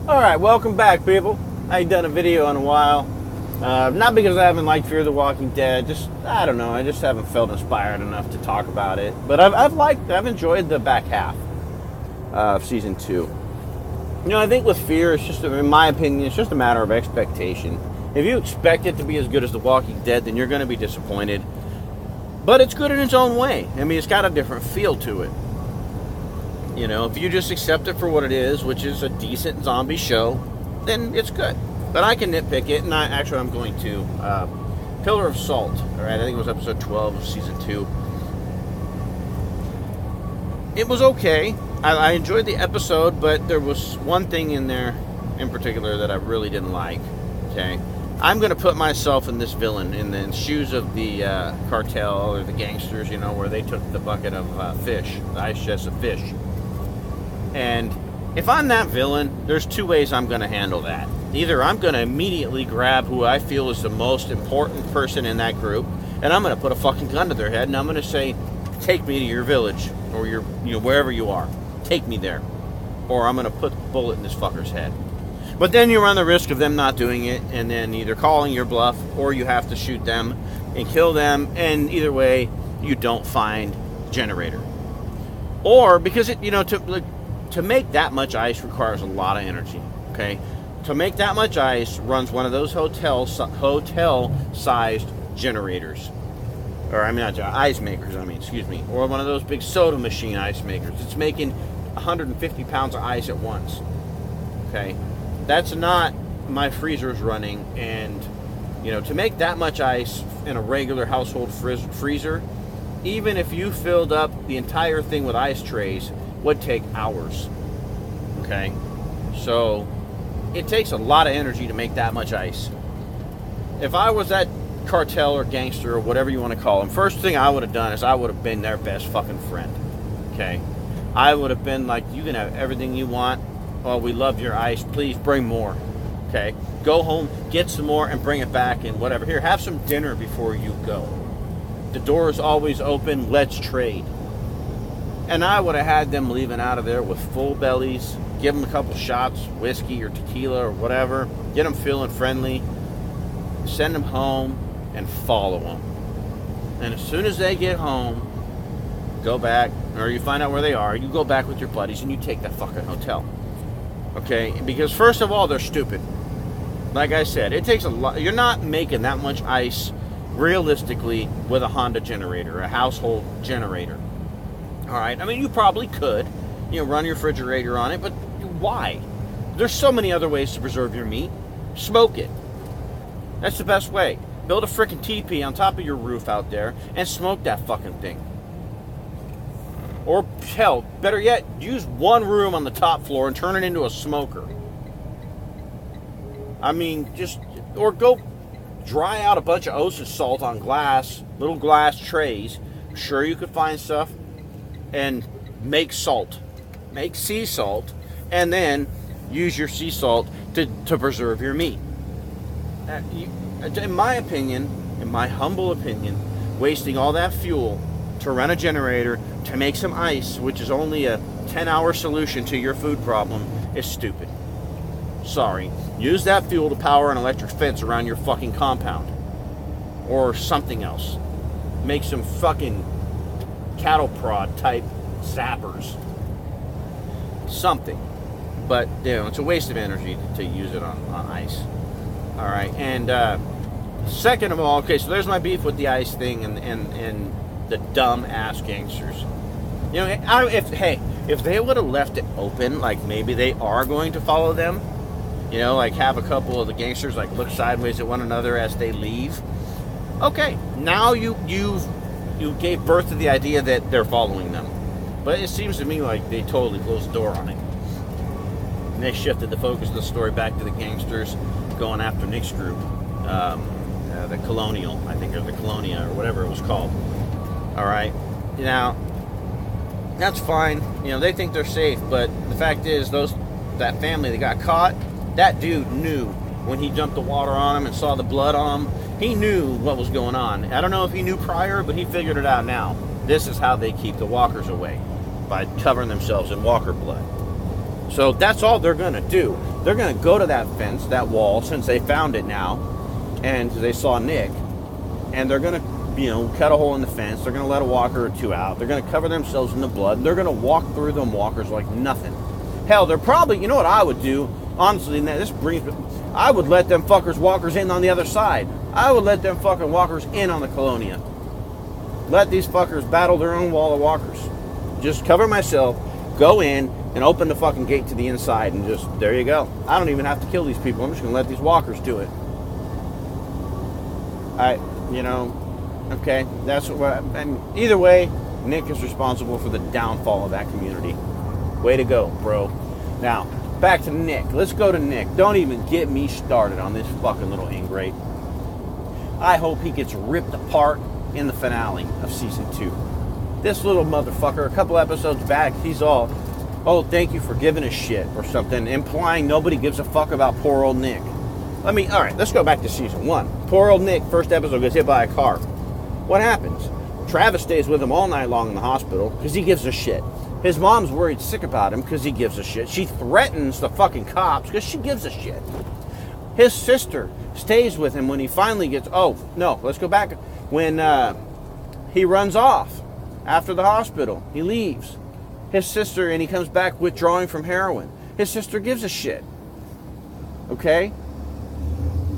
Alright, welcome back, people. I ain't done a video in a while. Not because I haven't liked Fear the Walking Dead, I don't know, I just haven't felt inspired enough to talk about it. But I've enjoyed the back half of season 2. I think with Fear, in my opinion, it's just a matter of expectation. If you expect it to be as good as The Walking Dead, then you're going to be disappointed. But it's good in its own way. I mean, it's got a different feel to it. If you just accept it for what it is, which is a decent zombie show, then it's good. But I can nitpick it, and I'm going to. Pillar of Salt, all right? I think it was episode 12 of season 2. It was okay. I enjoyed the episode, but there was one thing in there in particular that I really didn't like, okay? I'm going to put myself in this villain, in the shoes of the cartel or the gangsters, where they took the bucket of fish, the ice chest of fish. And if I'm that villain, there's two ways I'm going to handle that. Either I'm going to immediately grab who I feel is the most important person in that group, and I'm going to put a fucking gun to their head, and I'm going to say, take me to your village, or your, wherever you are. Take me there. Or I'm going to put a bullet in this fucker's head. But then you run the risk of them not doing it, and then either calling your bluff, or you have to shoot them and kill them, and either way, you don't find generator. Or, because to make that much ice requires a lot of energy, okay? To make that much ice runs one of those hotel-sized generators. Or, not ice makers, excuse me. Or one of those big soda machine ice makers. It's making 150 pounds of ice at once, okay? That's not my freezers running, and, to make that much ice in a regular household freezer, even if you filled up the entire thing with ice trays, would take hours, okay? So, it takes a lot of energy to make that much ice. If I was that cartel or gangster or whatever you want to call them, first thing I would have done is I would have been their best fucking friend, okay? I would have been like, you can have everything you want. Oh, we love your ice. Please bring more, okay? Go home, get some more, and bring it back and whatever. Here, have some dinner before you go. The door is always open. Let's trade. And I would have had them leaving out of there with full bellies, give them a couple shots, whiskey or tequila or whatever, get them feeling friendly, send them home, and follow them. And as soon as they get home, go back, or you find out where they are, you go back with your buddies and you take that fucking hotel. Okay? Because first of all, they're stupid. Like I said, it takes a lot. You're not making that much ice realistically with a Honda generator, a household generator. All right, you probably could, run your refrigerator on it, but why? There's so many other ways to preserve your meat. Smoke it. That's the best way. Build a frickin' teepee on top of your roof out there and smoke that fucking thing. Or, hell, better yet, use one room on the top floor and turn it into a smoker. Or go dry out a bunch of ocean salt on little glass trays. I'm sure you could find stuff. And make salt. Make sea salt. And then use your sea salt to preserve your meat. In my opinion, in my humble opinion, wasting all that fuel to run a generator to make some ice, which is only a 10-hour solution to your food problem, is stupid. Sorry. Use that fuel to power an electric fence around your fucking compound. Or something else. Make some fucking cattle prod type zappers. Something. But, it's a waste of energy to use it on ice. Alright, and second of all, okay, so there's my beef with the ice thing and the dumb ass gangsters. If they would have left it open, like maybe they are going to follow them, have a couple of the gangsters look sideways at one another as they leave. Okay, now you gave birth to the idea that they're following them. But it seems to me like they totally closed the door on it. And they shifted the focus of the story back to the gangsters going after Nick's group. The Colonial, I think, or the Colonia, or whatever it was called. Alright? Now, that's fine. They think they're safe, but the fact is, that family that got caught, that dude knew when he dumped the water on him and saw the blood on him. He knew what was going on. I don't know if he knew prior, but he figured it out now. This is how they keep the walkers away, by covering themselves in walker blood. So that's all they're going to do. They're going to go to that fence, that wall, since they found it now, and they saw Nick, and they're going to, cut a hole in the fence. They're going to let a walker or two out. They're going to cover themselves in the blood. They're going to walk through them walkers like nothing. Hell, they're probably, you know what I would do? Honestly, I would let them fuckers walkers in on the other side. I would let them fucking walkers in on the Colonia. Let these fuckers battle their own wall of walkers. Just cover myself, go in, and open the fucking gate to the inside, and just, there you go. I don't even have to kill these people. I'm just going to let these walkers do it. Okay, that's what, and either way, Nick is responsible for the downfall of that community. Way to go, bro. Now, back to Nick. Let's go to Nick. Don't even get me started on this fucking little ingrate. I hope he gets ripped apart in the finale of season 2. This little motherfucker, a couple episodes back, he's all, oh, thank you for giving a shit, or something, implying nobody gives a fuck about poor old Nick. Alright, let's go back to season 1. Poor old Nick, first episode, gets hit by a car. What happens? Travis stays with him all night long in the hospital because he gives a shit. His mom's worried sick about him because he gives a shit. She threatens the fucking cops because she gives a shit. His sister stays with him when he finally gets... Oh, no, let's go back. When he runs off after the hospital, he leaves. His sister, and he comes back withdrawing from heroin. His sister gives a shit. Okay?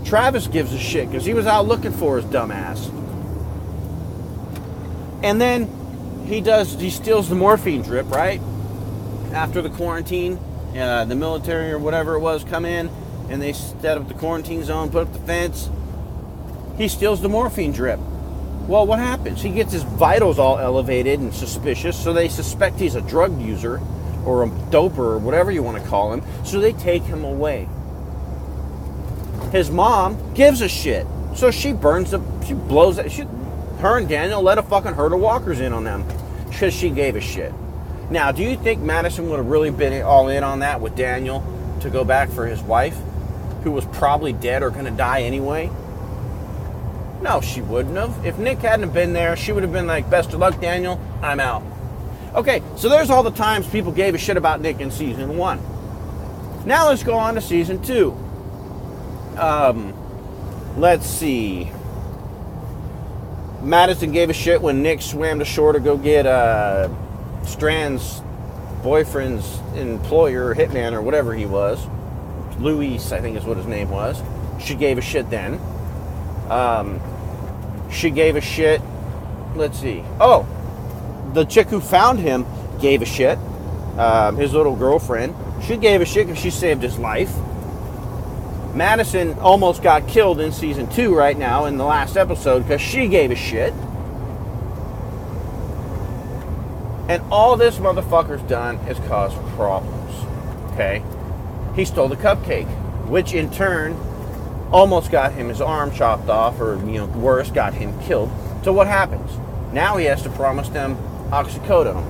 Travis gives a shit because he was out looking for his dumb ass. And then he steals the morphine drip, right? After the quarantine, the military or whatever it was come in, and they set up the quarantine zone, put up the fence. He steals the morphine drip. Well, what happens? He gets his vitals all elevated and suspicious, so they suspect he's a drug user or a doper or whatever you want to call him, so they take him away. His mom gives a shit, so she blows it. Her and Daniel let a fucking herd of walkers in on them because she gave a shit. Now, do you think Madison would have really been all in on that with Daniel to go back for his wife, who was probably dead or going to die anyway? No, she wouldn't have. If Nick hadn't been there, she would have been like, best of luck, Daniel, I'm out. Okay, so there's all the times people gave a shit about Nick in season 1. Now let's go on to season 2. Let's see. Madison gave a shit when Nick swam to shore to go get Strand's boyfriend's employer, hitman, or whatever he was. Luis, I think is what his name was. She gave a shit then. She gave a shit. Let's see. Oh, the chick who found him gave a shit. His little girlfriend. She gave a shit because she saved his life. Madison almost got killed in season 2 right now in the last episode because she gave a shit. And all this motherfucker's done is cause problems. Okay? He stole the cupcake, which in turn almost got him his arm chopped off, or, worse, got him killed. So what happens? Now he has to promise them oxycodone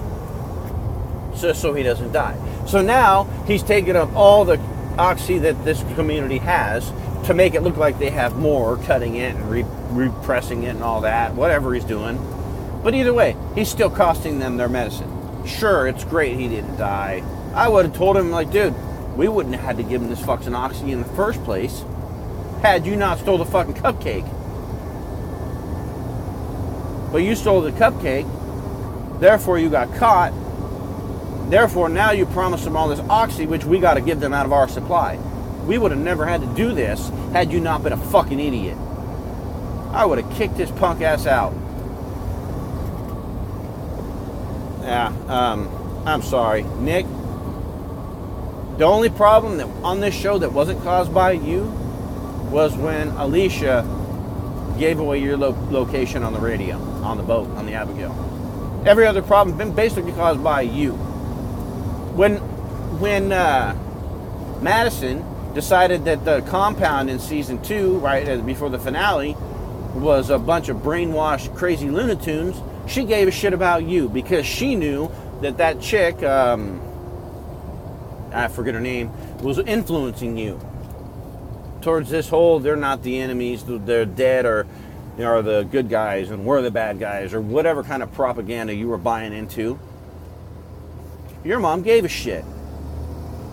so he doesn't die. So now he's taking up all the oxy that this community has to make it look like they have more, cutting it and repressing it and all that, whatever he's doing. But either way, he's still costing them their medicine. Sure, it's great he didn't die. I would have told him, like, dude, we wouldn't have had to give him this fucking oxy in the first place had you not stole the fucking cupcake. But you stole the cupcake, therefore you got caught. Therefore, now you promise them all this oxy, which we got to give them out of our supply. We would have never had to do this had you not been a fucking idiot. I would have kicked his punk ass out. Yeah, I'm sorry. Nick, the only problem that on this show that wasn't caused by you was when Alicia gave away your location on the radio, on the boat, on the Abigail. Every other problem been basically caused by you. When Madison decided that the compound in season 2, right before the finale, was a bunch of brainwashed, crazy Looney Tunes, she gave a shit about you because she knew that chick, I forget her name, was influencing you towards this whole, they're not the enemies, they're dead, or are the good guys and we're the bad guys, or whatever kind of propaganda you were buying into. Your mom gave a shit.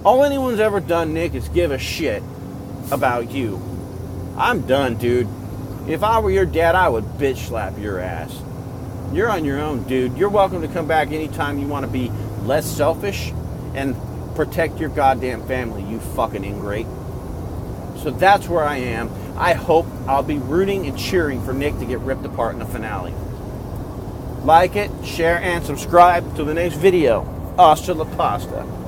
All anyone's ever done, Nick, is give a shit about you. I'm done, dude. If I were your dad, I would bitch slap your ass. You're on your own, dude. You're welcome to come back anytime you want to be less selfish and protect your goddamn family, you fucking ingrate. So that's where I am. I hope I'll be rooting and cheering for Nick to get ripped apart in the finale. Like it, share, and subscribe to the next video. Hasta la pasta.